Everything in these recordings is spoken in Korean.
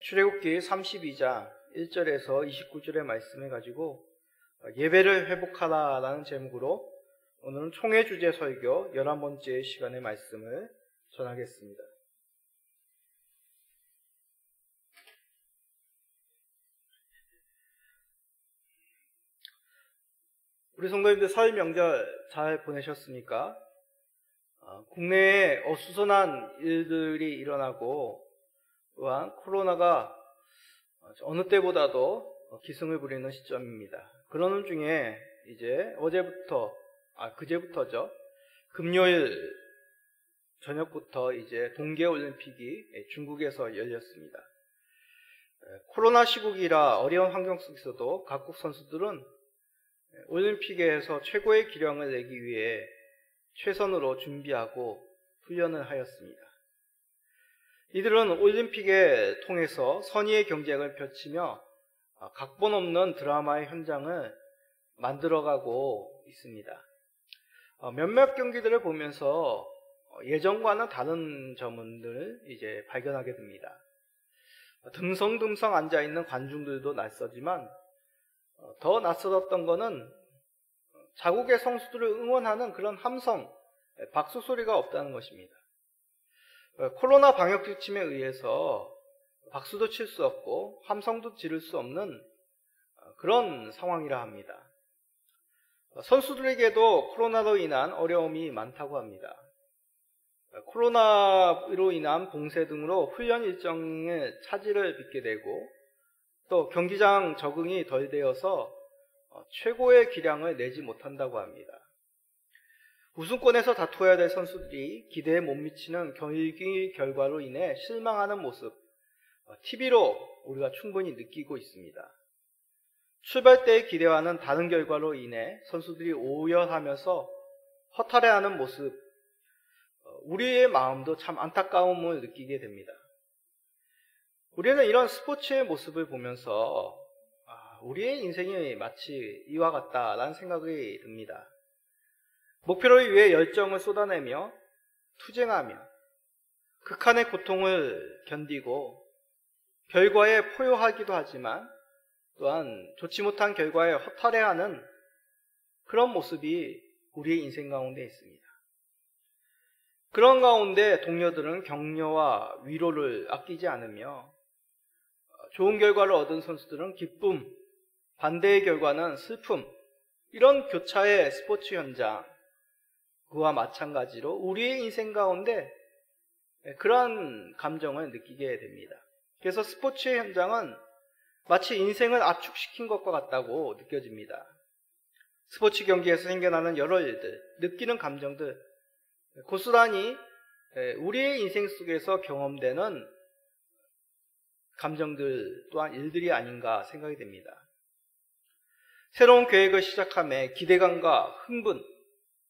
출애굽기 32장 1절에서 29절의 말씀을 가지고 예배를 회복하라라는 제목으로 오늘은 총회 주제 설교 11번째 시간의 말씀을 전하겠습니다. 우리 성도님들 설 명절 잘 보내셨습니까? 국내에 어수선한 일들이 일어나고 또한 코로나가 어느 때보다도 기승을 부리는 시점입니다. 그러는 중에 이제 그제부터죠. 금요일 저녁부터 이제 동계올림픽이 중국에서 열렸습니다. 코로나 시국이라 어려운 환경 속에서도 각국 선수들은 올림픽에서 최고의 기량을 내기 위해 최선으로 준비하고 훈련을 하였습니다. 이들은 올림픽을 통해서 선의의 경쟁을 펼치며 각본 없는 드라마의 현장을 만들어가고 있습니다. 몇몇 경기들을 보면서 예전과는 다른 점들을 이제 발견하게 됩니다. 듬성듬성 앉아있는 관중들도 낯서지만 더 낯설었던 것은 자국의 선수들을 응원하는 그런 함성, 박수 소리가 없다는 것입니다. 코로나 방역 지침에 의해서 박수도 칠 수 없고 함성도 지를 수 없는 그런 상황이라 합니다. 선수들에게도 코로나로 인한 어려움이 많다고 합니다. 코로나로 인한 봉쇄 등으로 훈련 일정에 차질을 빚게 되고 또 경기장 적응이 덜 되어서 최고의 기량을 내지 못한다고 합니다. 우승권에서 다투어야 될 선수들이 기대에 못 미치는 경기 결과로 인해 실망하는 모습, TV로 우리가 충분히 느끼고 있습니다. 출발 때의 기대와는 다른 결과로 인해 선수들이 오열하면서 허탈해하는 모습, 우리의 마음도 참 안타까움을 느끼게 됩니다. 우리는 이런 스포츠의 모습을 보면서 우리의 인생이 마치 이와 같다라는 생각이 듭니다. 목표를 위해 열정을 쏟아내며 투쟁하며 극한의 고통을 견디고 결과에 포효하기도 하지만 또한 좋지 못한 결과에 허탈해하는 그런 모습이 우리의 인생 가운데 있습니다. 그런 가운데 동료들은 격려와 위로를 아끼지 않으며 좋은 결과를 얻은 선수들은 기쁨, 반대의 결과는 슬픔, 이런 교차의 스포츠 현장, 그와 마찬가지로 우리의 인생 가운데 그러한 감정을 느끼게 됩니다. 그래서 스포츠의 현장은 마치 인생을 압축시킨 것과 같다고 느껴집니다. 스포츠 경기에서 생겨나는 여러 일들, 느끼는 감정들, 고스란히 우리의 인생 속에서 경험되는 감정들 또한 일들이 아닌가 생각이 됩니다. 새로운 계획을 시작함에 기대감과 흥분,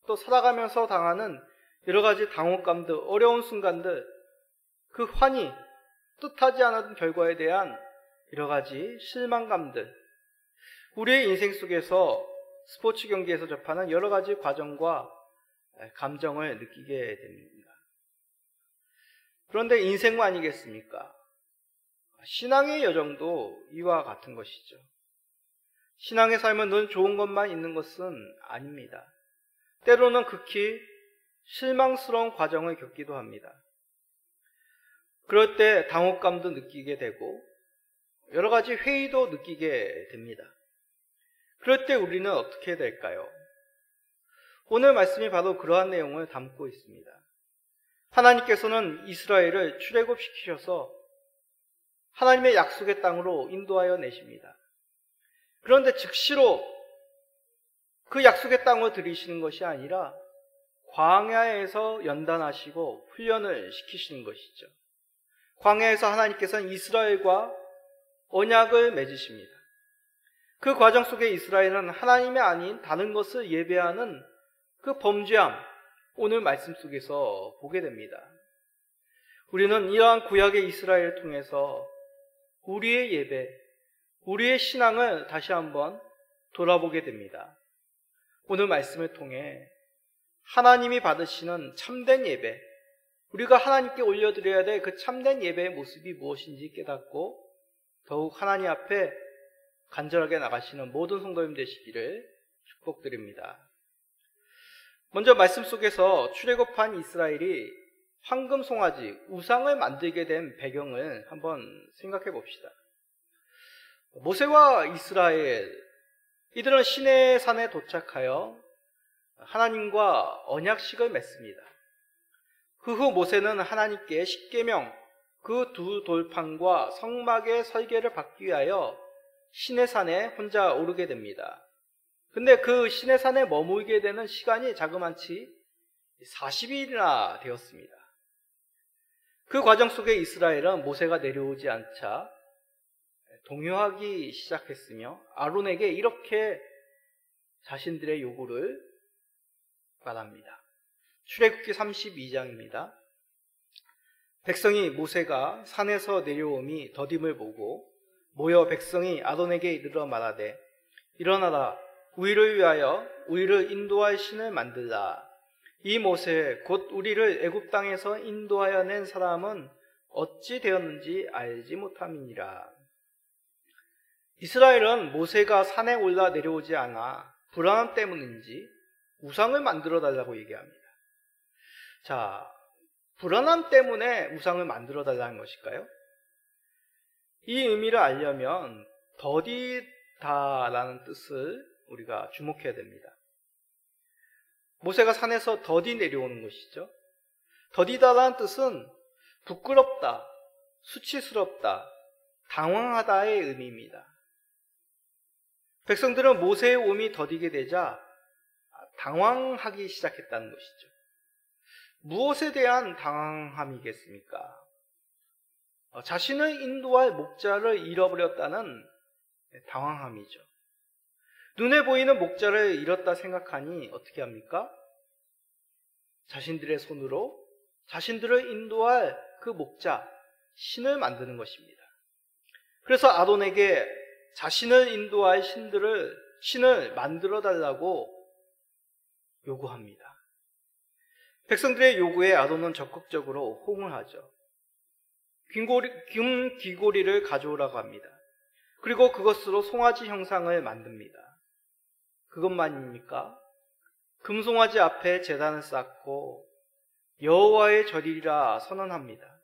또 살아가면서 당하는 여러 가지 당혹감들, 어려운 순간들, 그 환희, 뜻하지 않은 결과에 대한 여러 가지 실망감들, 우리의 인생 속에서 스포츠 경기에서 접하는 여러 가지 과정과 감정을 느끼게 됩니다. 그런데 인생은 아니겠습니까? 신앙의 여정도 이와 같은 것이죠. 신앙의 삶은 늘 좋은 것만 있는 것은 아닙니다. 때로는 극히 실망스러운 과정을 겪기도 합니다. 그럴 때 당혹감도 느끼게 되고 여러 가지 회의도 느끼게 됩니다. 그럴 때 우리는 어떻게 해야 될까요? 오늘 말씀이 바로 그러한 내용을 담고 있습니다. 하나님께서는 이스라엘을 출애굽시키셔서 하나님의 약속의 땅으로 인도하여 내십니다. 그런데 즉시로 그 약속의 땅을 들이시는 것이 아니라 광야에서 연단하시고 훈련을 시키시는 것이죠. 광야에서 하나님께서는 이스라엘과 언약을 맺으십니다. 그 과정 속에 이스라엘은 하나님이 아닌 다른 것을 예배하는 그 범죄함, 오늘 말씀 속에서 보게 됩니다. 우리는 이러한 구약의 이스라엘을 통해서 우리의 예배, 우리의 신앙을 다시 한번 돌아보게 됩니다. 오늘 말씀을 통해 하나님이 받으시는 참된 예배, 우리가 하나님께 올려드려야 될 그 참된 예배의 모습이 무엇인지 깨닫고 더욱 하나님 앞에 간절하게 나가시는 모든 성도님 되시기를 축복드립니다. 먼저 말씀 속에서 출애굽한 이스라엘이 황금 송아지, 우상을 만들게 된 배경을 한번 생각해 봅시다. 모세와 이스라엘, 이들은 시내 산에 도착하여 하나님과 언약식을 맺습니다. 그 후 모세는 하나님께 십계명, 그 두 돌판과 성막의 설계를 받기 위하여 시내산에 혼자 오르게 됩니다. 근데 그 시내산에 머물게 되는 시간이 자그만치 40일이나 되었습니다. 그 과정 속에 이스라엘은 모세가 내려오지 않자 동요하기 시작했으며 아론에게 이렇게 자신들의 요구를 말합니다. 출애굽기 32장입니다. 백성이 모세가 산에서 내려옴이 더딤을 보고 모여 백성이 아론에게 이르러 말하되 일어나라 우리를 위하여 우리를 인도할 신을 만들라. 이 모세 곧 우리를 애굽 땅에서 인도하여 낸 사람은 어찌 되었는지 알지 못함이니라. 이스라엘은 모세가 산에 올라 내려오지 않아 불안함 때문인지 우상을 만들어 달라고 얘기합니다. 자, 불안함 때문에 우상을 만들어 달라는 것일까요? 이 의미를 알려면 더디다라는 뜻을 우리가 주목해야 됩니다. 모세가 산에서 더디 내려오는 것이죠. 더디다라는 뜻은 부끄럽다, 수치스럽다, 당황하다의 의미입니다. 백성들은 모세의 몸이 더디게 되자 당황하기 시작했다는 것이죠. 무엇에 대한 당황함이겠습니까? 자신을 인도할 목자를 잃어버렸다는 당황함이죠. 눈에 보이는 목자를 잃었다 생각하니 어떻게 합니까? 자신들의 손으로 자신들을 인도할 그 목자, 신을 만드는 것입니다. 그래서 아론에게 자신을 인도할 신을 만들어 달라고 요구합니다. 백성들의 요구에 아론은 적극적으로 호응을 하죠. 금 귀고리를 가져오라고 합니다. 그리고 그것으로 송아지 형상을 만듭니다. 그것만입니까? 금송아지 앞에 제단을 쌓고 여호와의 절이라 선언합니다.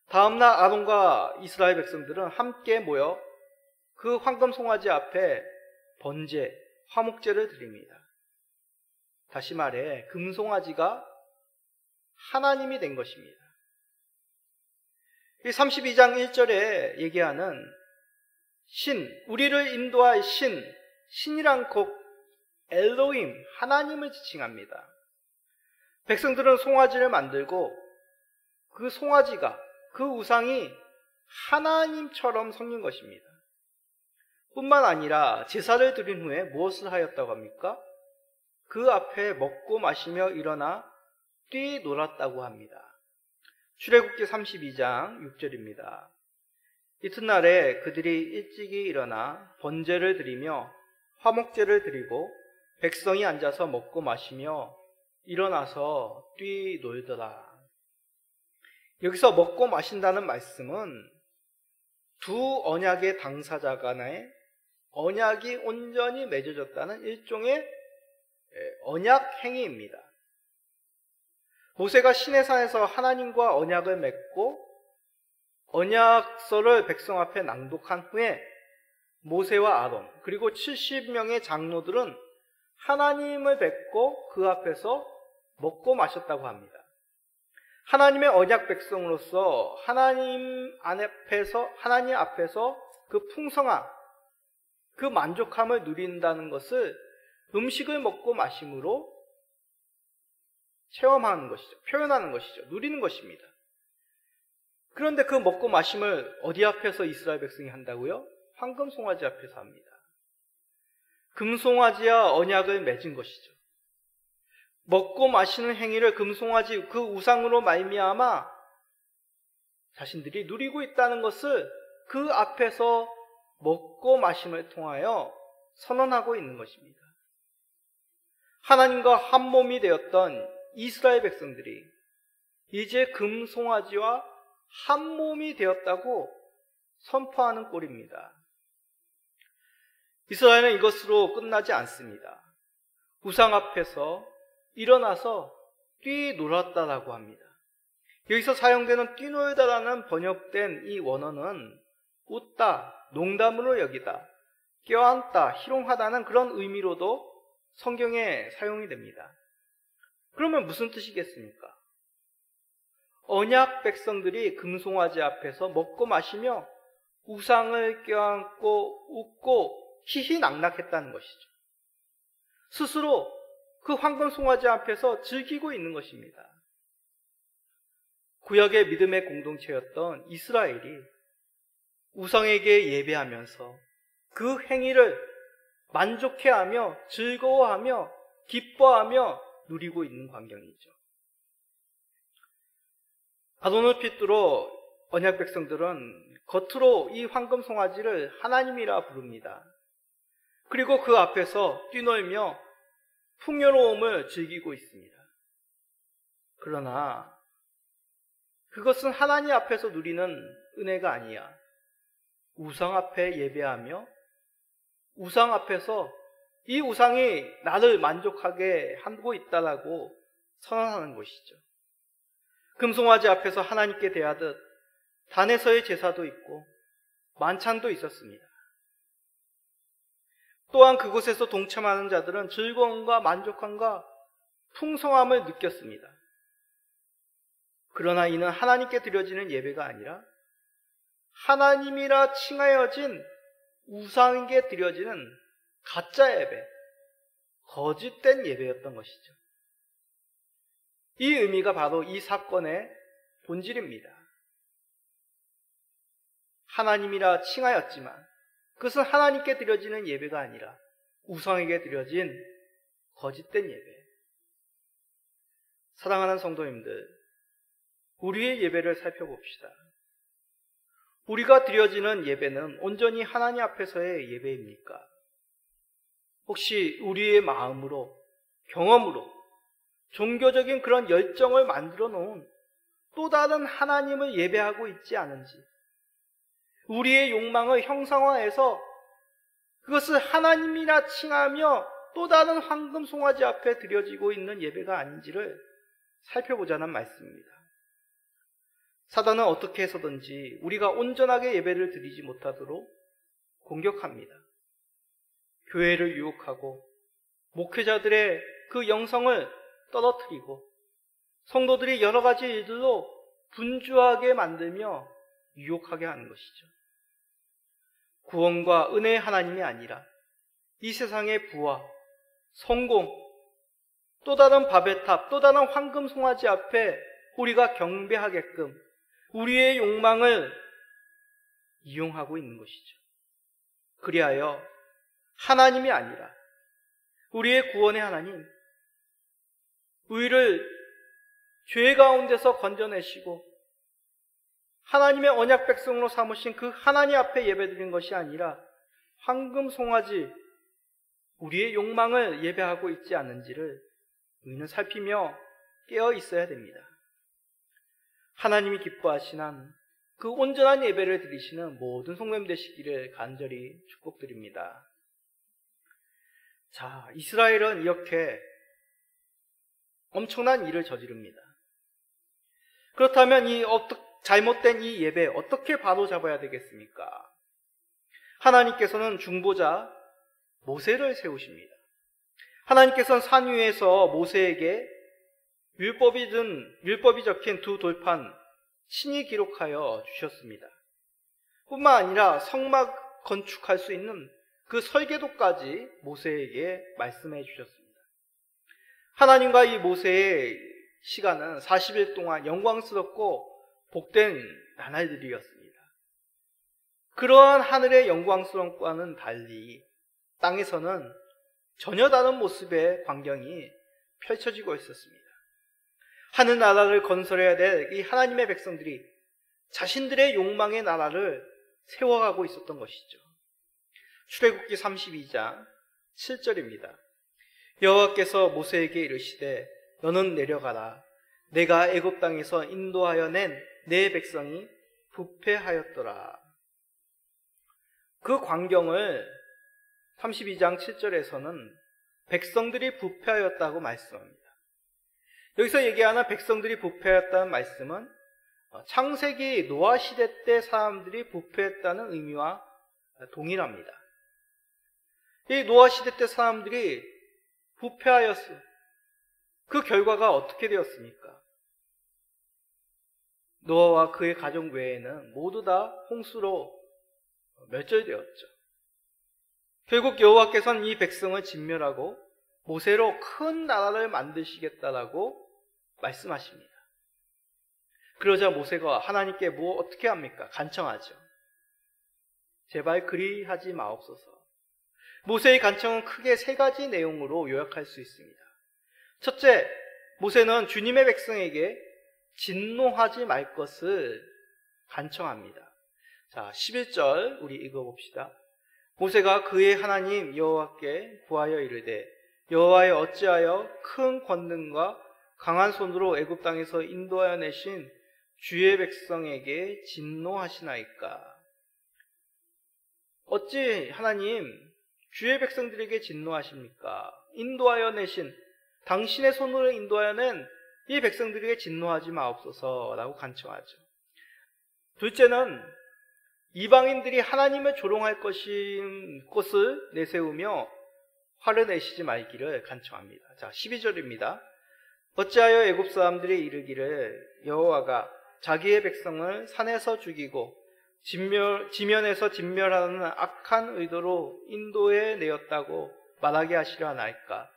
다음날 아론과 이스라엘 백성들은 함께 모여 그 황금 송아지 앞에 번제, 화목제를 드립니다. 다시 말해 금송아지가 하나님이 된 것입니다. 이 32장 1절에 얘기하는 신, 우리를 인도할 신이란 곧 엘로힘, 하나님을 지칭합니다. 백성들은 송아지를 만들고 그 송아지가, 그 우상이 하나님처럼 섬긴 것입니다. 뿐만 아니라 제사를 드린 후에 무엇을 하였다고 합니까? 그 앞에 먹고 마시며 일어나 뛰놀았다고 합니다. 출애굽기 32장 6절입니다. 이튿날에 그들이 일찍이 일어나 번제를 드리며 화목제를 드리고 백성이 앉아서 먹고 마시며 일어나서 뛰놀더라. 여기서 먹고 마신다는 말씀은 두 언약의 당사자 간의 언약이 온전히 맺어졌다는 일종의 언약 행위입니다. 모세가 시내산에서 하나님과 언약을 맺고 언약서를 백성 앞에 낭독한 후에 모세와 아론 그리고 70명의 장로들은 하나님을 뵙고 그 앞에서 먹고 마셨다고 합니다. 하나님의 언약 백성으로서 하나님 앞에서 그 풍성함, 그 만족함을 누린다는 것을 음식을 먹고 마심으로 체험하는 것이죠. 표현하는 것이죠. 누리는 것입니다. 그런데 그 먹고 마심을 어디 앞에서 이스라엘 백성이 한다고요? 황금 송아지 앞에서 합니다. 금송아지와 언약을 맺은 것이죠. 먹고 마시는 행위를 금송아지 그 우상으로 말미암아 자신들이 누리고 있다는 것을 그 앞에서 먹고 마심을 통하여 선언하고 있는 것입니다. 하나님과 한 몸이 되었던 이스라엘 백성들이 이제 금송아지와 한 몸이 되었다고 선포하는 꼴입니다. 이스라엘은 이것으로 끝나지 않습니다. 우상 앞에서 일어나서 뛰놀았다라고 합니다. 여기서 사용되는 뛰놀다라는 번역된 이 원어는 웃다, 농담으로 여기다, 껴안다, 희롱하다는 그런 의미로도 성경에 사용이 됩니다. 그러면 무슨 뜻이겠습니까? 언약 백성들이 금송아지 앞에서 먹고 마시며 우상을 껴안고 웃고 희희낙낙했다는 것이죠. 스스로 그 황금 송아지 앞에서 즐기고 있는 것입니다. 구약의 믿음의 공동체였던 이스라엘이 우상에게 예배하면서 그 행위를 만족해하며 즐거워하며 기뻐하며 누리고 있는 광경이죠. 아론을 필두로 언약 백성들은 겉으로 이 황금 송아지를 하나님이라 부릅니다. 그리고 그 앞에서 뛰놀며 풍요로움을 즐기고 있습니다. 그러나 그것은 하나님 앞에서 누리는 은혜가 아니야. 우상 앞에 예배하며 우상 앞에서 이 우상이 나를 만족하게 하고 있다라고 선언하는 것이죠. 금송아지 앞에서 하나님께 대하듯 단에서의 제사도 있고 만찬도 있었습니다. 또한 그곳에서 동참하는 자들은 즐거움과 만족함과 풍성함을 느꼈습니다. 그러나 이는 하나님께 드려지는 예배가 아니라 하나님이라 칭하여진 우상에게 드려지는 가짜 예배, 거짓된 예배였던 것이죠. 이 의미가 바로 이 사건의 본질입니다. 하나님이라 칭하였지만 그것은 하나님께 드려지는 예배가 아니라 우상에게 드려진 거짓된 예배. 사랑하는 성도님들, 우리의 예배를 살펴봅시다. 우리가 드려지는 예배는 온전히 하나님 앞에서의 예배입니까? 혹시 우리의 마음으로, 경험으로 종교적인 그런 열정을 만들어 놓은 또 다른 하나님을 예배하고 있지 않은지, 우리의 욕망을 형상화해서 그것을 하나님이라 칭하며 또 다른 황금 송아지 앞에 드려지고 있는 예배가 아닌지를 살펴보자는 말씀입니다. 사단은 어떻게 해서든지 우리가 온전하게 예배를 드리지 못하도록 공격합니다. 교회를 유혹하고 목회자들의 그 영성을 떨어뜨리고 성도들이 여러 가지 일들로 분주하게 만들며 유혹하게 하는 것이죠. 구원과 은혜의 하나님이 아니라 이 세상의 부와 성공, 또 다른 바벨탑, 또 다른 황금 송아지 앞에 우리가 경배하게끔 우리의 욕망을 이용하고 있는 것이죠. 그리하여 하나님이 아니라 우리의 구원의 하나님, 우리를 죄 가운데서 건져내시고 하나님의 언약 백성으로 삼으신 그 하나님 앞에 예배드린 것이 아니라 황금 송아지, 우리의 욕망을 예배하고 있지 않는지를 우리는 살피며 깨어 있어야 됩니다. 하나님이 기뻐하시는 그 온전한 예배를 드리시는 모든 성도님 되시기를 간절히 축복드립니다. 자, 이스라엘은 이렇게 엄청난 일을 저지릅니다. 그렇다면 잘못된 이 예배 어떻게 바로잡아야 되겠습니까? 하나님께서는 중보자 모세를 세우십니다. 하나님께서는 산 위에서 모세에게 율법이 적힌 두 돌판 친히 기록하여 주셨습니다. 뿐만 아니라 성막 건축할 수 있는 그 설계도까지 모세에게 말씀해 주셨습니다. 하나님과 이 모세의 시간은 40일 동안 영광스럽고 복된 나날들이었습니다. 그러한 하늘의 영광스러움과는 달리 땅에서는 전혀 다른 모습의 광경이 펼쳐지고 있었습니다. 하늘나라를 건설해야 될 이 하나님의 백성들이 자신들의 욕망의 나라를 세워가고 있었던 것이죠. 출애굽기 32장 7절입니다. 여호와께서 모세에게 이르시되 너는 내려가라. 내가 애굽 땅에서 인도하여 낸 내 백성이 부패하였더라. 그 광경을 32장 7절에서는 백성들이 부패하였다고 말씀합니다. 여기서 얘기하는 백성들이 부패하였다는 말씀은 창세기 노아 시대 때 사람들이 부패했다는 의미와 동일합니다. 이 노아 시대 때 사람들이 부패하였어. 그 결과가 어떻게 되었습니까? 노아와 그의 가족 외에는 모두 다 홍수로 멸절되었죠. 결국 여호와께서는 이 백성을 진멸하고 모세로 큰 나라를 만드시겠다라고 말씀하십니다. 그러자 모세가 하나님께 어떻게 합니까? 간청하죠. 제발 그리하지 마옵소서. 모세의 간청은 크게 세 가지 내용으로 요약할 수 있습니다. 첫째, 모세는 주님의 백성에게 진노하지 말 것을 간청합니다. 자, 11절 우리 읽어봅시다. 모세가 그의 하나님 여호와께 구하여 이르되 여호와여 어찌하여 큰 권능과 강한 손으로 애굽 땅에서 인도하여 내신 주의 백성에게 진노하시나이까? 어찌 하나님 주의 백성들에게 진노하십니까? 인도하여 내신 당신의 손으로 인도하여 낸 이 백성들에게 진노하지 마옵소서라고 간청하죠. 둘째는 이방인들이 하나님을 조롱할 것을 내세우며 화를 내시지 말기를 간청합니다. 자, 12절입니다. 어찌하여 애굽 사람들이 이르기를 여호와가 자기의 백성을 산에서 죽이고 지면에서 진멸하는 악한 의도로 인도해 내었다고 말하게 하시려 하나이까?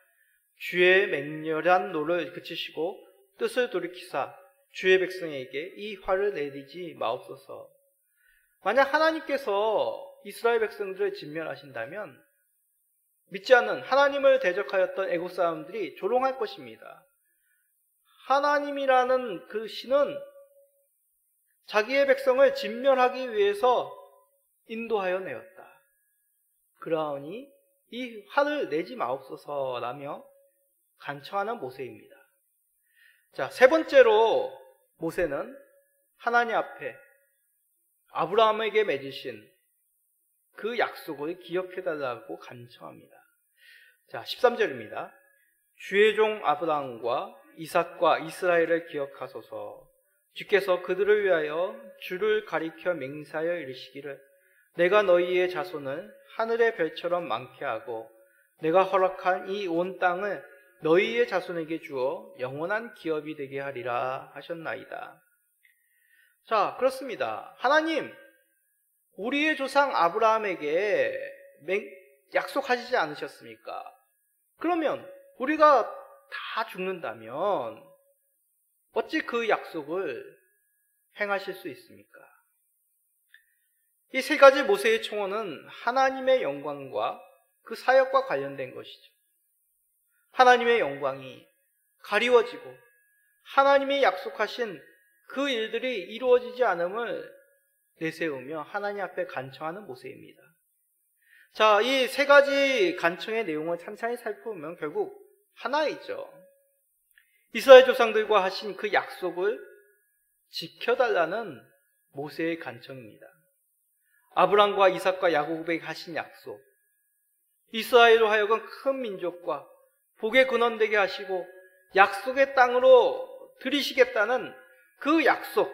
주의 맹렬한 노를 그치시고 뜻을 돌이키사 주의 백성에게 이 화를 내리지 마옵소서. 만약 하나님께서 이스라엘 백성들을 진멸하신다면 믿지 않는 하나님을 대적하였던 애국 사람들이 조롱할 것입니다. 하나님이라는 그 신은 자기의 백성을 진멸하기 위해서 인도하여 내었다. 그러하니 이 화를 내지 마옵소서라며 간청하는 모세입니다. 자, 세 번째로 모세는 하나님 앞에 아브라함에게 맺으신 그 약속을 기억해달라고 간청합니다. 자, 13절입니다. 주의 종 아브라함과 이삭과 이스라엘을 기억하소서. 주께서 그들을 위하여 주를 가리켜 맹세하여 이르시기를 내가 너희의 자손을 하늘의 별처럼 많게 하고 내가 허락한 이 온 땅을 너희의 자손에게 주어 영원한 기업이 되게 하리라 하셨나이다. 자, 그렇습니다. 하나님, 우리의 조상 아브라함에게 약속하시지 않으셨습니까? 그러면 우리가 다 죽는다면 어찌 그 약속을 행하실 수 있습니까? 이 세 가지 모세의 청원은 하나님의 영광과 그 사역과 관련된 것이죠. 하나님의 영광이 가리워지고 하나님이 약속하신 그 일들이 이루어지지 않음을 내세우며 하나님 앞에 간청하는 모세입니다. 자, 이 세 가지 간청의 내용을 찬찬히 살펴보면 결국 하나이죠. 이스라엘 조상들과 하신 그 약속을 지켜달라는 모세의 간청입니다. 아브람과 이삭과 야곱에게 하신 약속, 이스라엘로 하여금 큰 민족과 복의 근원 되게 하시고 약속의 땅으로 들이시겠다는 그 약속,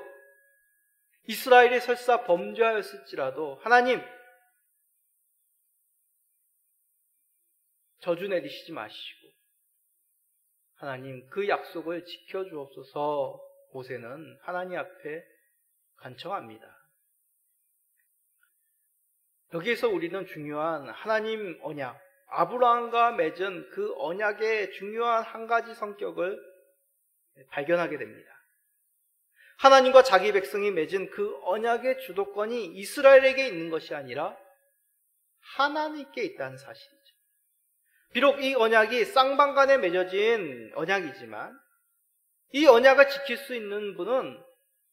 이스라엘이 설사 범죄하였을지라도 하나님 저주 내리시지 마시고 하나님 그 약속을 지켜주옵소서. 모세는 하나님 앞에 간청합니다. 여기에서 우리는 중요한 하나님 언약, 아브라함과 맺은 그 언약의 중요한 한 가지 성격을 발견하게 됩니다. 하나님과 자기 백성이 맺은 그 언약의 주도권이 이스라엘에게 있는 것이 아니라 하나님께 있다는 사실이죠. 비록 이 언약이 쌍방간에 맺어진 언약이지만 이 언약을 지킬 수 있는 분은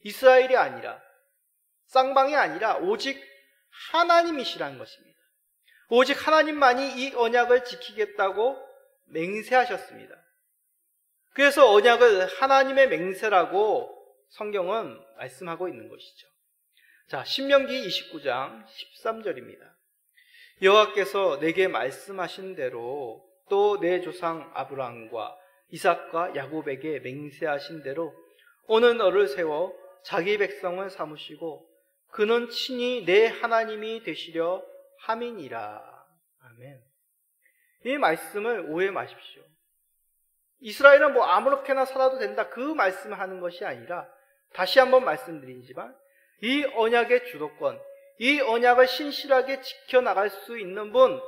이스라엘이 아니라 쌍방이 아니라 오직 하나님이시라는 것입니다. 오직 하나님만이 이 언약을 지키겠다고 맹세하셨습니다. 그래서 언약을 하나님의 맹세라고 성경은 말씀하고 있는 것이죠. 자, 신명기 29장 13절입니다. 여호와께서 내게 말씀하신 대로 또 내 조상 아브라함과 이삭과 야곱에게 맹세하신 대로 오늘 너를 세워 자기 백성을 삼으시고 그는 친히 내 하나님이 되시려 함이니라. 아멘. 이 말씀을 오해 마십시오. 이스라엘은 뭐 아무렇게나 살아도 된다, 그 말씀을 하는 것이 아니라, 다시 한번 말씀드리지만 이 언약의 주도권, 이 언약을 신실하게 지켜나갈 수 있는 분,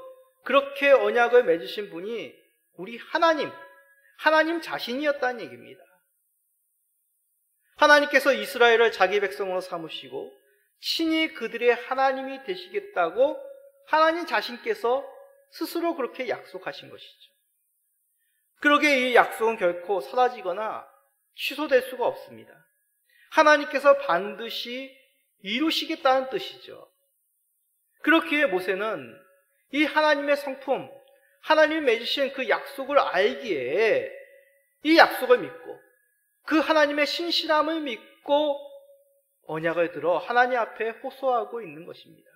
그렇게 언약을 맺으신 분이 우리 하나님 자신이었다는 얘기입니다. 하나님께서 이스라엘을 자기 백성으로 삼으시고 친히 그들의 하나님이 되시겠다고 하나님 자신께서 스스로 그렇게 약속하신 것이죠. 그러기에 이 약속은 결코 사라지거나 취소될 수가 없습니다. 하나님께서 반드시 이루시겠다는 뜻이죠. 그렇기에 모세는 이 하나님의 성품, 하나님이 맺으신 그 약속을 알기에 이 약속을 믿고 그 하나님의 신실함을 믿고 언약을 들어 하나님 앞에 호소하고 있는 것입니다.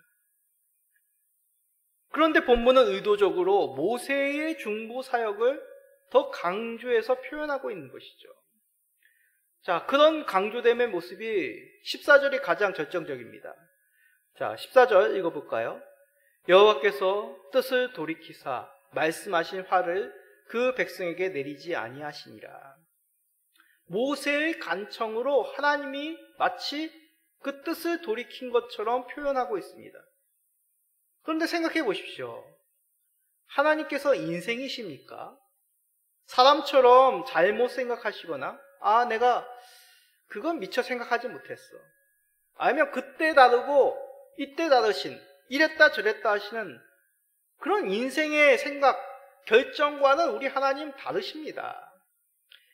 그런데 본문은 의도적으로 모세의 중보 사역을 더 강조해서 표현하고 있는 것이죠. 자, 그런 강조됨의 모습이 14절이 가장 결정적입니다. 자, 14절 읽어볼까요? 여호와께서 뜻을 돌이키사 말씀하신 화를 그 백성에게 내리지 아니하시니라. 모세의 간청으로 하나님이 마치 그 뜻을 돌이킨 것처럼 표현하고 있습니다. 그런데 생각해 보십시오. 하나님께서 인생이십니까? 사람처럼 잘못 생각하시거나, 내가 그건 미처 생각하지 못했어, 아니면 그때 다르고 이때 다르신, 이랬다 저랬다 하시는 그런 인생의 생각, 결정과는 우리 하나님 다르십니다.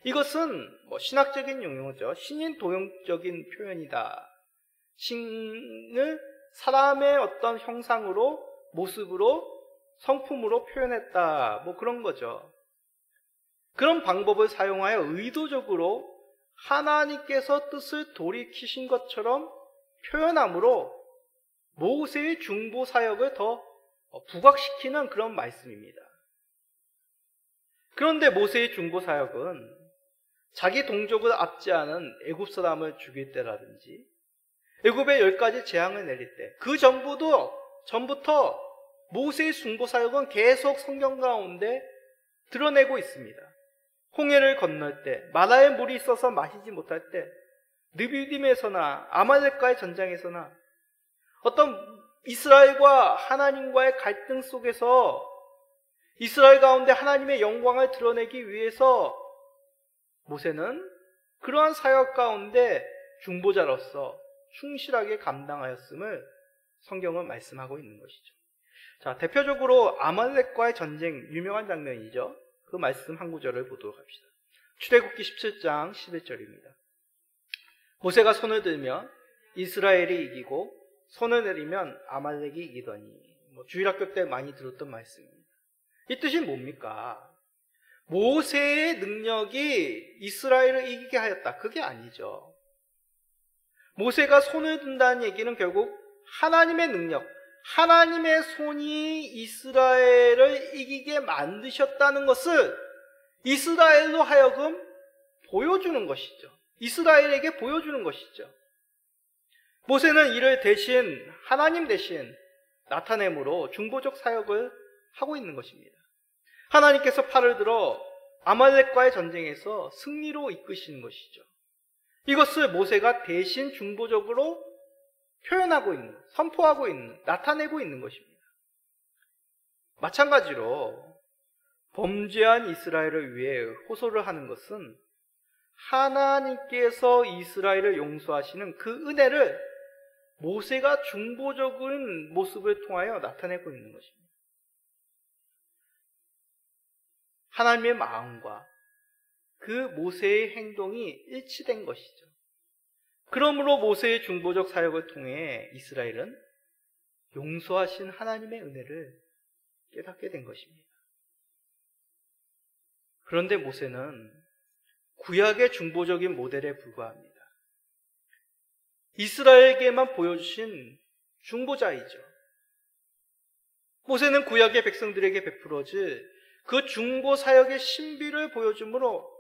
이것은 신학적인 용어죠. 신인 도용적인 표현이다. 신을 사람의 어떤 형상으로, 모습으로, 성품으로 표현했다, 그런 거죠. 그런 방법을 사용하여 의도적으로 하나님께서 뜻을 돌이키신 것처럼 표현함으로 모세의 중보 사역을 더 부각시키는 그런 말씀입니다. 그런데 모세의 중보 사역은 자기 동족을 압제하는 애굽 사람을 죽일 때라든지 애굽에 10가지 재앙을 내릴 때, 그 전부터 모세의 중보 사역은 계속 성경 가운데 드러내고 있습니다. 홍해를 건널 때, 마라에 물이 있어서 마시지 못할 때, 느비딤에서나 아말렉과의 전장에서나 어떤 이스라엘과 하나님과의 갈등 속에서 이스라엘 가운데 하나님의 영광을 드러내기 위해서 모세는 그러한 사역 가운데 중보자로서 충실하게 감당하였음을 성경은 말씀하고 있는 것이죠. 자, 대표적으로 아말렉과의 전쟁, 유명한 장면이죠. 그 말씀 한 구절을 보도록 합시다. 출애굽기 17장 11절입니다. 모세가 손을 들면 이스라엘이 이기고 손을 내리면 아말렉이 이기더니. 주일학교 때 많이 들었던 말씀입니다. 이 뜻이 뭡니까? 모세의 능력이 이스라엘을 이기게 하였다, 그게 아니죠. 모세가 손을 든다는 얘기는 결국 하나님의 능력, 하나님의 손이 이스라엘을 이기게 만드셨다는 것을 이스라엘로 하여금 보여주는 것이죠. 이스라엘에게 보여주는 것이죠. 모세는 이를 하나님 대신 나타냄으로 중보적 사역을 하고 있는 것입니다. 하나님께서 팔을 들어 아말렉과의 전쟁에서 승리로 이끄신 것이죠. 이것을 모세가 대신 중보적으로 표현하고 있는, 선포하고 있는, 나타내고 있는 것입니다. 마찬가지로 범죄한 이스라엘을 위해 호소를 하는 것은 하나님께서 이스라엘을 용서하시는 그 은혜를 모세가 중보적인 모습을 통하여 나타내고 있는 것입니다. 하나님의 마음과 그 모세의 행동이 일치된 것이죠. 그러므로 모세의 중보적 사역을 통해 이스라엘은 용서하신 하나님의 은혜를 깨닫게 된 것입니다. 그런데 모세는 구약의 중보적인 모델에 불과합니다. 이스라엘에게만 보여주신 중보자이죠. 모세는 구약의 백성들에게 베풀어질 그 중보 사역의 신비를 보여주므로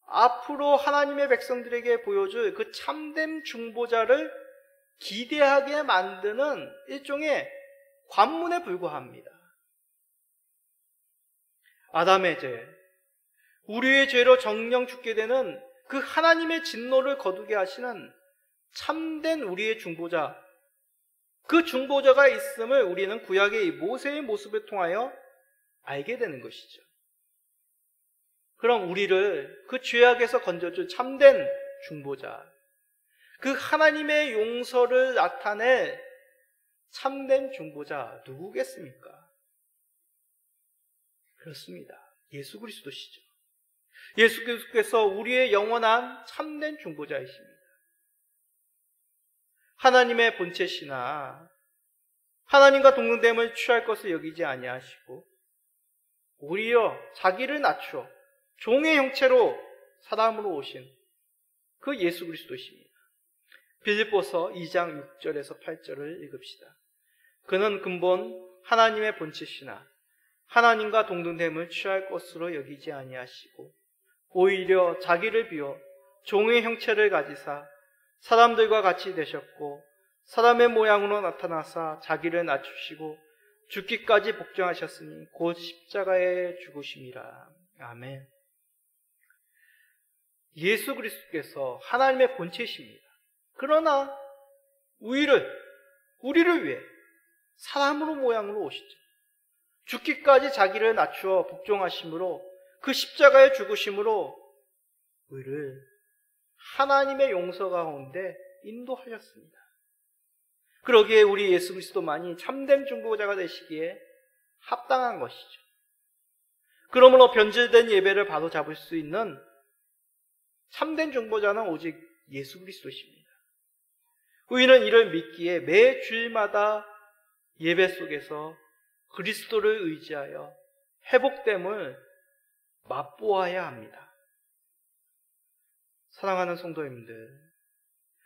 앞으로 하나님의 백성들에게 보여줄 그 참된 중보자를 기대하게 만드는 일종의 관문에 불과합니다. 아담의 죄, 우리의 죄로 정령 죽게 되는 그 하나님의 진노를 거두게 하시는 참된 우리의 중보자, 그 중보자가 있음을 우리는 구약의 이 모세의 모습을 통하여 알게 되는 것이죠. 그럼 우리를 그 죄악에서 건져줄 참된 중보자, 그 하나님의 용서를 나타낼 참된 중보자 누구겠습니까? 그렇습니다. 예수 그리스도시죠. 예수 그리스도께서 우리의 영원한 참된 중보자이십니다. 하나님의 본체시나 하나님과 동등됨을 취할 것을 여기지 아니하시고 오히려 자기를 낮추어 종의 형체로 사람으로 오신 그 예수 그리스도십니다. 빌립보서 2장 6절에서 8절을 읽읍시다. 그는 근본 하나님의 본체시나 하나님과 동등됨을 취할 것으로 여기지 아니하시고 오히려 자기를 비워 종의 형체를 가지사 사람들과 같이 되셨고 사람의 모양으로 나타나사 자기를 낮추시고 죽기까지 복종하셨으니 곧 십자가에 죽으심이라. 아멘. 예수 그리스도께서 하나님의 본체이십니다. 그러나 우리를 위해 사람으로 모양으로 오시죠. 죽기까지 자기를 낮추어 복종하심으로 그 십자가의 죽으심으로 우리를 하나님의 용서 가운데 인도하셨습니다. 그러기에 우리 예수 그리스도만이 참된 중보자가 되시기에 합당한 것이죠. 그러므로 변질된 예배를 바로잡을 수 있는 참된 중보자는 오직 예수 그리스도십니다. 우리는 이를 믿기에 매 주일마다 예배 속에서 그리스도를 의지하여 회복됨을 맛보아야 합니다. 사랑하는 성도님들,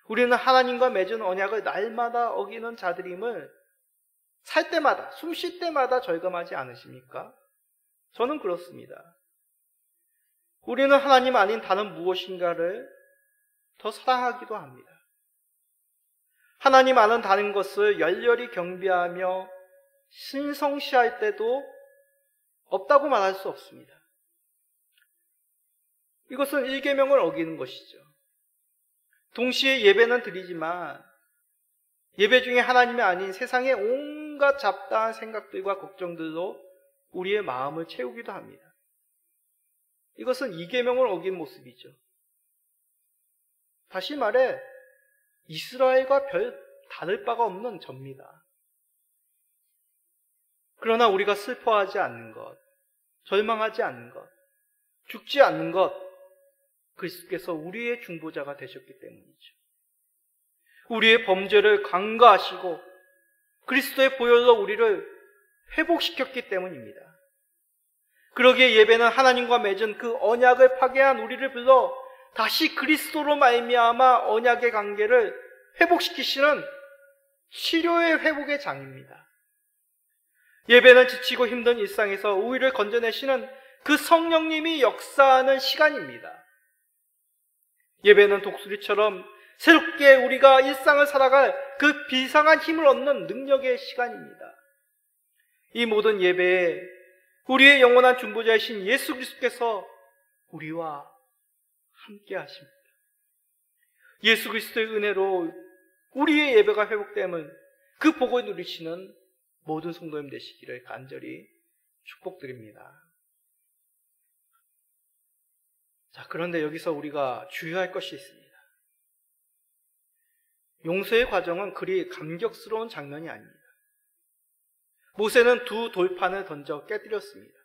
우리는 하나님과 맺은 언약을 날마다 어기는 자들임을 살 때마다, 숨 쉴 때마다 절감하지 않으십니까? 저는 그렇습니다. 우리는 하나님 아닌 다른 무엇인가를 더 사랑하기도 합니다. 하나님 아는 다른 것을 열렬히 경배하며 신성시할 때도 없다고 말할 수 없습니다. 이것은 1계명을 어기는 것이죠. 동시에 예배는 드리지만 예배 중에 하나님이 아닌 세상의 온갖 잡다한 생각들과 걱정들로 우리의 마음을 채우기도 합니다. 이것은 2계명을 어긴 모습이죠. 다시 말해 이스라엘과 별 다를 바가 없는 접니다. 그러나 우리가 슬퍼하지 않는 것, 절망하지 않는 것, 죽지 않는 것, 그리스도께서 우리의 중보자가 되셨기 때문이죠. 우리의 범죄를 간과하시고 그리스도의 보혈로 우리를 회복시켰기 때문입니다. 그러기에 예배는 하나님과 맺은 그 언약을 파괴한 우리를 불러 다시 그리스도로 말미암아 언약의 관계를 회복시키시는 치료의 회복의 장입니다. 예배는 지치고 힘든 일상에서 우리를 건져내시는 그 성령님이 역사하는 시간입니다. 예배는 독수리처럼 새롭게 우리가 일상을 살아갈 그 비상한 힘을 얻는 능력의 시간입니다. 이 모든 예배에 우리의 영원한 중보자이신 예수 그리스도께서 우리와 함께 하십니다. 예수 그리스도의 은혜로 우리의 예배가 회복됨을 그 복을 누리시는 모든 성도님 되시기를 간절히 축복드립니다. 자, 그런데 여기서 우리가 주의할 것이 있습니다. 용서의 과정은 그리 감격스러운 장면이 아닙니다. 모세는 두 돌판을 던져 깨뜨렸습니다.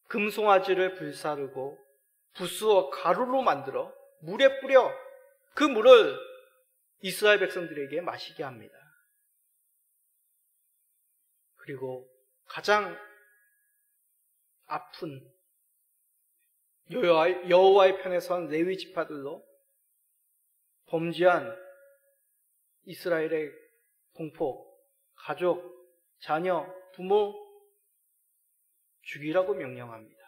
금송아지를 불사르고 부수어 가루로 만들어 물에 뿌려 그 물을 이스라엘 백성들에게 마시게 합니다. 그리고 가장 아픈 여호와의 편에 선 레위 지파들로 범죄한 이스라엘의 동포, 가족, 자녀, 부모 죽이라고 명령합니다.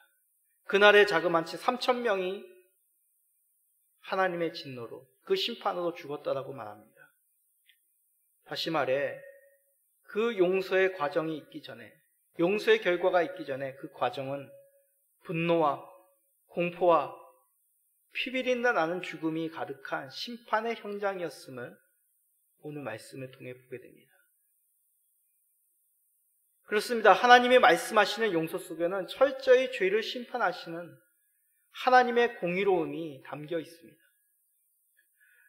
그날의 자그만치 3,000명이 하나님의 진노로, 그 심판으로 죽었다라고 말합니다. 다시 말해 그 용서의 과정이 있기 전에, 용서의 결과가 있기 전에 그 과정은 분노와 공포와 피비린내 나는 죽음이 가득한 심판의 현장이었음을 오늘 말씀을 통해 보게 됩니다. 그렇습니다. 하나님이 말씀하시는 용서 속에는 철저히 죄를 심판하시는 하나님의 공의로움이 담겨 있습니다.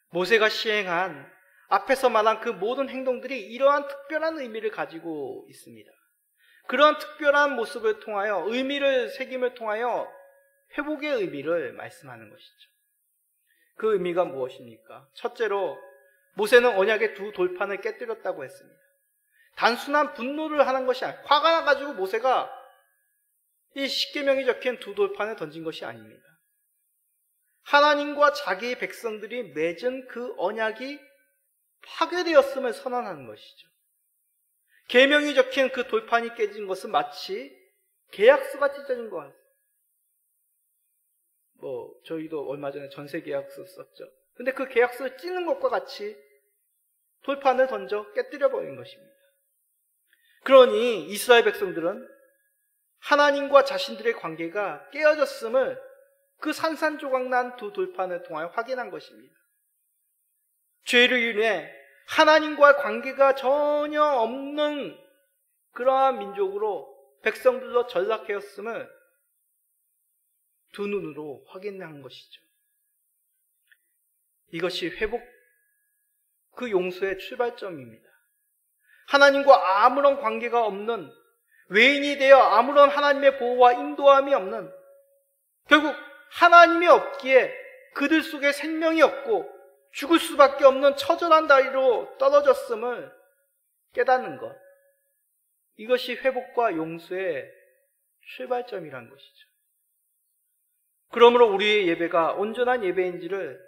모세가 시행한 앞에서 말한 그 모든 행동들이 이러한 특별한 의미를 가지고 있습니다. 그러한 특별한 모습을 통하여, 의미를 새김을 통하여 회복의 의미를 말씀하는 것이죠. 그 의미가 무엇입니까? 첫째로 모세는 언약의 두 돌판을 깨뜨렸다고 했습니다. 단순한 분노를 하는 것이 아니에요. 화가 나가지고 모세가 이 십계명이 적힌 두 돌판을 던진 것이 아닙니다. 하나님과 자기의 백성들이 맺은 그 언약이 파괴되었음을 선언하는 것이죠. 계명이 적힌 그 돌판이 깨진 것은 마치 계약서가 찢어진 것 같아요. 저희도 얼마 전에 전세 계약서 썼죠. 근데 그 계약서를 찢는 것과 같이 돌판을 던져 깨뜨려 버린 것입니다. 그러니 이스라엘 백성들은 하나님과 자신들의 관계가 깨어졌음을 그 산산조각난 두 돌판을 통하여 확인한 것입니다. 죄를 인해 하나님과의 관계가 전혀 없는 그러한 민족으로 백성들도 전락하였음을 두 눈으로 확인한 것이죠. 이것이 회복, 그 용서의 출발점입니다. 하나님과 아무런 관계가 없는, 외인이 되어 아무런 하나님의 보호와 인도함이 없는, 결국 하나님이 없기에 그들 속에 생명이 없고 죽을 수밖에 없는 처절한 다리로 떨어졌음을 깨닫는 것, 이것이 회복과 용서의 출발점이라는 것이죠. 그러므로 우리의 예배가 온전한 예배인지를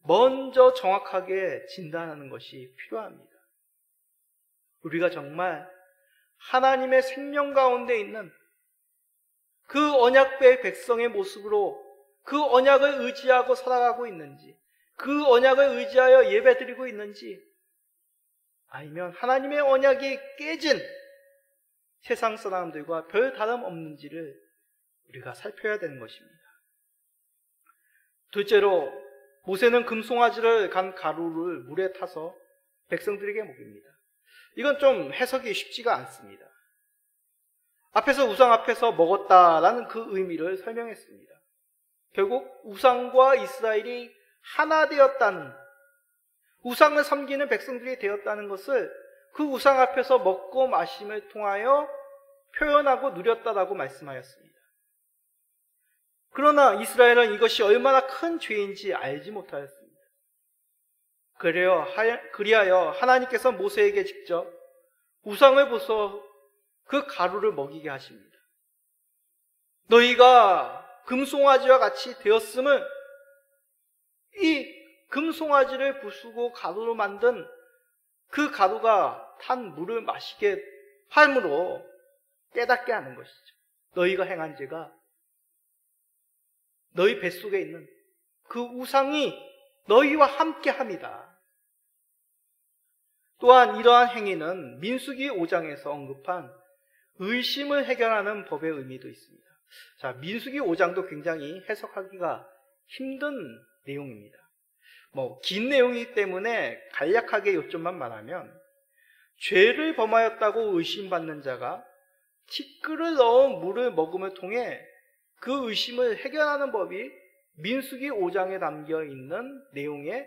먼저 정확하게 진단하는 것이 필요합니다. 우리가 정말 하나님의 생명 가운데 있는 그 언약궤의 백성의 모습으로 그 언약을 의지하고 살아가고 있는지, 그 언약을 의지하여 예배드리고 있는지, 아니면 하나님의 언약이 깨진 세상 사람들과 별 다름 없는지를 우리가 살펴야 되는 것입니다. 둘째로 모세는 금송아지를 간 가루를 물에 타서 백성들에게 먹입니다. 이건 좀 해석이 쉽지가 않습니다. 앞에서 우상 앞에서 먹었다라는 그 의미를 설명했습니다. 결국 우상과 이스라엘이 하나 되었다는, 우상을 섬기는 백성들이 되었다는 것을 그 우상 앞에서 먹고 마심을 통하여 표현하고 누렸다라고 말씀하였습니다. 그러나 이스라엘은 이것이 얼마나 큰 죄인지 알지 못하였습니다. 그리하여 하나님께서 모세에게 직접 우상을 부숴 그 가루를 먹이게 하십니다. 너희가 금송아지와 같이 되었음을, 이 금송아지를 부수고 가루로 만든 그 가루가 탄 물을 마시게 함으로 깨닫게 하는 것이죠. 너희가 행한 죄가 너희 뱃속에 있는 그 우상이 너희와 함께 합니다. 또한 이러한 행위는 민수기 5장에서 언급한 의심을 해결하는 법의 의미도 있습니다. 자, 민수기 5장도 굉장히 해석하기가 힘든 내용입니다. 긴 내용이기 때문에 간략하게 요점만 말하면, 죄를 범하였다고 의심받는 자가 티끌을 넣은 물을 먹음을 통해 그 의심을 해결하는 법이 민수기 5장에 담겨 있는 내용의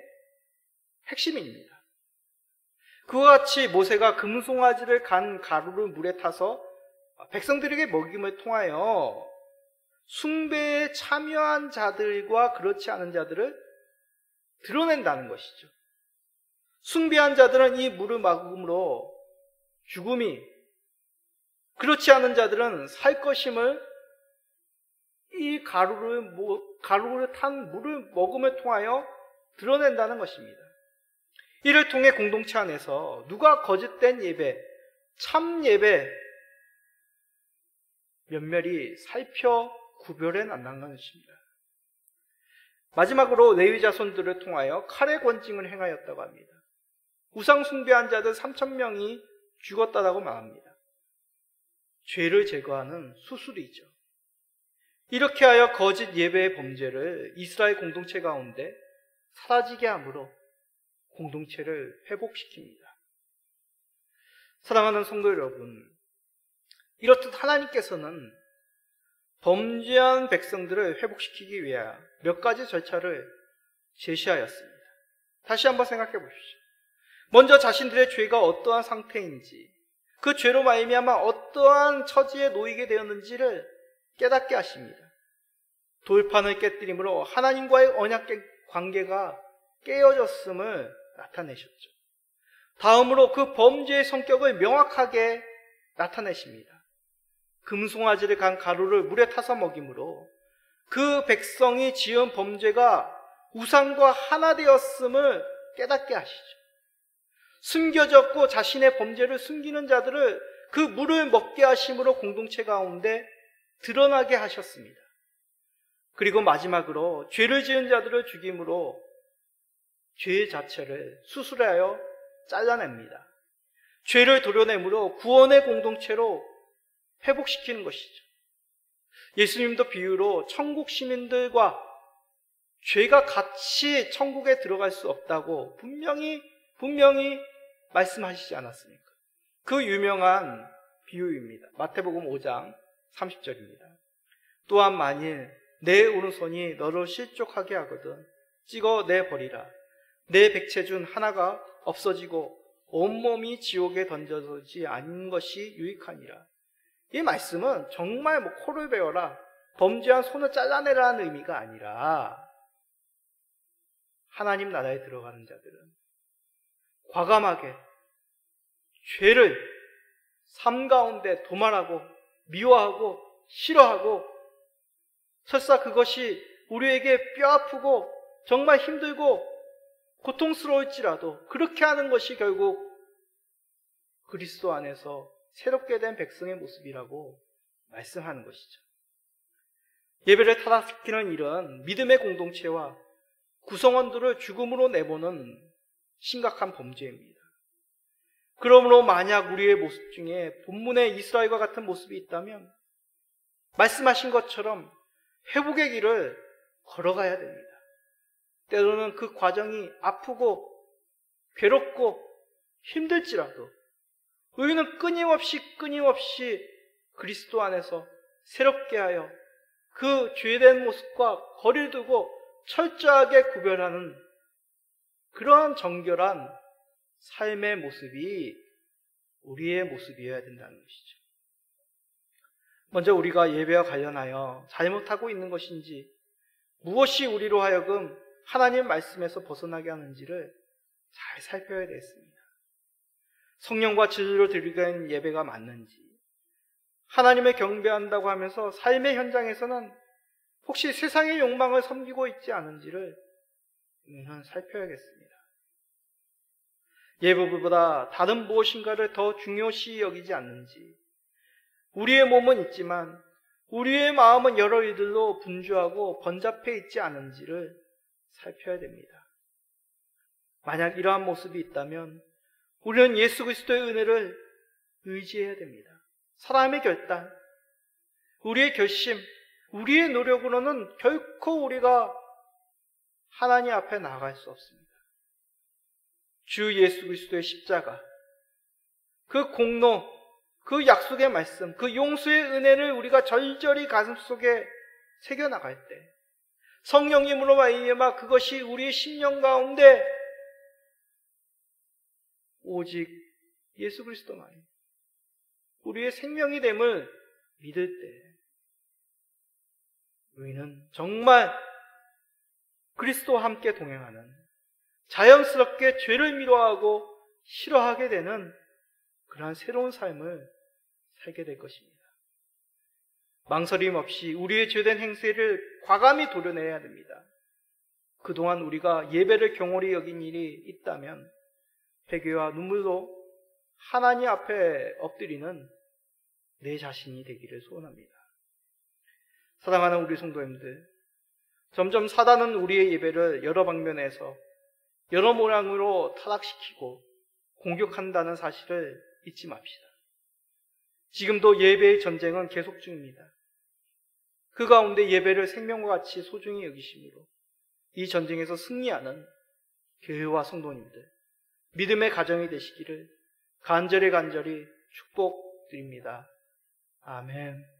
핵심입니다. 그와 같이 모세가 금송아지를 간 가루를 물에 타서 백성들에게 먹임을 통하여 숭배에 참여한 자들과 그렇지 않은 자들을 드러낸다는 것이죠. 숭배한 자들은 이 물을 먹음으로 죽음이, 그렇지 않은 자들은 살 것임을 이 가루를 탄 물을 먹음을 통하여 드러낸다는 것입니다. 이를 통해 공동체 안에서 누가 거짓된 예배, 참 예배 면밀히 살펴 구별해 나간다는 것입니다. 마지막으로 레위 자손들을 통하여 칼의 권징을 행하였다고 합니다. 우상 숭배한 자들 3,000명이 죽었다고 말합니다. 죄를 제거하는 수술이죠. 이렇게 하여 거짓 예배의 범죄를 이스라엘 공동체 가운데 사라지게 함으로 공동체를 회복시킵니다. 사랑하는 성도 여러분, 이렇듯 하나님께서는 범죄한 백성들을 회복시키기 위하여 몇 가지 절차를 제시하였습니다. 다시 한번 생각해 보십시오. 먼저 자신들의 죄가 어떠한 상태인지, 그 죄로 말미암아 어떠한 처지에 놓이게 되었는지를 깨닫게 하십니다. 돌판을 깨뜨림으로 하나님과의 언약 관계가 깨어졌음을 나타내셨죠. 다음으로 그 범죄의 성격을 명확하게 나타내십니다. 금송아지를 간 가루를 물에 타서 먹임으로 그 백성이 지은 범죄가 우상과 하나 되었음을 깨닫게 하시죠. 숨겨졌고 자신의 범죄를 숨기는 자들을 그 물을 먹게 하심으로 공동체 가운데 드러나게 하셨습니다. 그리고 마지막으로 죄를 지은 자들을 죽임으로 죄 자체를 수술하여 잘라냅니다. 죄를 도려내므로 구원의 공동체로 회복시키는 것이죠. 예수님도 비유로 천국 시민들과 죄가 같이 천국에 들어갈 수 없다고 분명히 말씀하시지 않았습니까? 그 유명한 비유입니다. 마태복음 5장 30절입니다. 또한 만일 내 오른손이 너를 실족하게 하거든 찍어내버리라. 내 백체 중 하나가 없어지고 온몸이 지옥에 던져지지 않는 것이 유익하니라. 이 말씀은 정말 코를 베어라, 범죄한 손을 잘라내라는 의미가 아니라 하나님 나라에 들어가는 자들은 과감하게 죄를 삶 가운데 도말하고 미워하고 싫어하고, 설사 그것이 우리에게 뼈아프고 정말 힘들고 고통스러울지라도 그렇게 하는 것이 결국 그리스도 안에서 새롭게 된 백성의 모습이라고 말씀하는 것이죠. 예배를 타락시키는 일은 믿음의 공동체와 구성원들을 죽음으로 내보는 심각한 범죄입니다. 그러므로 만약 우리의 모습 중에 본문의 이스라엘과 같은 모습이 있다면 말씀하신 것처럼 회복의 길을 걸어가야 됩니다. 때로는 그 과정이 아프고 괴롭고 힘들지라도 우리는 끊임없이 그리스도 안에서 새롭게 하여 그 죄된 모습과 거리를 두고 철저하게 구별하는 그러한 정결한 삶의 모습이 우리의 모습이어야 된다는 것이죠. 먼저 우리가 예배와 관련하여 잘못하고 있는 것인지, 무엇이 우리로 하여금 하나님 말씀에서 벗어나게 하는지를 잘 살펴야 되겠습니다. 성령과 진리로 드리는 예배가 맞는지, 하나님을 경배한다고 하면서 삶의 현장에서는 혹시 세상의 욕망을 섬기고 있지 않은지를 우리는 살펴야겠습니다. 예배보다 다른 무엇인가를 더 중요시 여기지 않는지, 우리의 몸은 있지만 우리의 마음은 여러 일들로 분주하고 번잡해 있지 않은지를 살펴야 됩니다. 만약 이러한 모습이 있다면 우리는 예수 그리스도의 은혜를 의지해야 됩니다. 사람의 결단, 우리의 결심, 우리의 노력으로는 결코 우리가 하나님 앞에 나아갈 수 없습니다. 주 예수 그리스도의 십자가, 그 공로, 그 약속의 말씀, 그 용서의 은혜를 우리가 절절히 가슴속에 새겨나갈 때 성령님으로 말미암아 그것이 우리의 심령 가운데 오직 예수 그리스도만이 우리의 생명이 됨을 믿을 때 우리는 정말 그리스도와 함께 동행하는, 자연스럽게 죄를 미워하고 싫어하게 되는 그러한 새로운 삶을 살게 될 것입니다. 망설임 없이 우리의 죄된 행세를 과감히 도려내야 됩니다. 그동안 우리가 예배를 경홀히 여긴 일이 있다면 회개와 눈물로 하나님 앞에 엎드리는 내 자신이 되기를 소원합니다. 사랑하는 우리 성도님들, 점점 사단은 우리의 예배를 여러 방면에서 여러 모양으로 타락시키고 공격한다는 사실을 잊지 맙시다. 지금도 예배의 전쟁은 계속 중입니다. 그 가운데 예배를 생명과 같이 소중히 여기심으로 이 전쟁에서 승리하는 교회와 성도님들, 믿음의 가정이 되시기를 간절히 축복드립니다. 아멘.